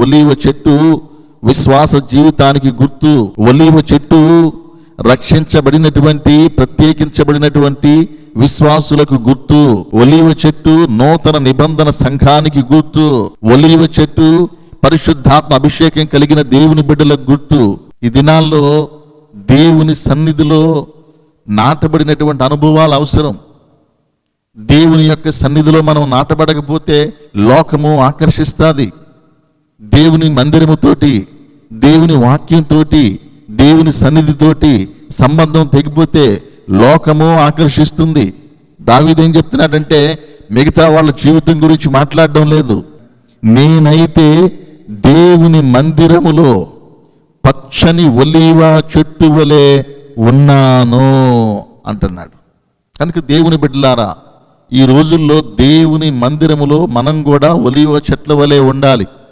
ఒలీవ చెట్టు విశ్వాస జీవితానికి గుర్తు. ఒలీవ చెట్టు రక్షించబడినటువంటి, ప్రత్యేకించబడినటువంటి విశ్వాసులకు గుర్తు. ఒలీవ చెట్టు నూతన నిబంధన సంఘానికి గుర్తు. ఒలీవ చెట్టు పరిశుద్ధాత్మ అభిషేకం కలిగిన దేవుని బిడ్డలకు గుర్తు. ఈ దినాల్లో దేవుని సన్నిధిలో నాటబడినటువంటి అనుభవాలు అవసరం. దేవుని యొక్క సన్నిధిలో మనం నాటబడకపోతే లోకము ఆకర్షిస్తుంది. దేవుని మందిరముతోటి, దేవుని వాక్యంతో, దేవుని సన్నిధితోటి సంబంధం తెగిపోతే లోకము ఆకర్షిస్తుంది. దావీదు ఏం చెప్తున్నాడంటే, మిగతా వాళ్ళ జీవితం గురించి మాట్లాడడం లేదు, నేనైతే దేవుని మందిరములో పచ్చని ఒలీవ చెట్టు వలె ఉన్నాను అంటున్నాడు. కనుక దేవుని బిడ్డలారా, ఈ రోజుల్లో దేవుని మందిరములో మనం కూడా ఒలీవ చెట్ల వలె ఉండాలి.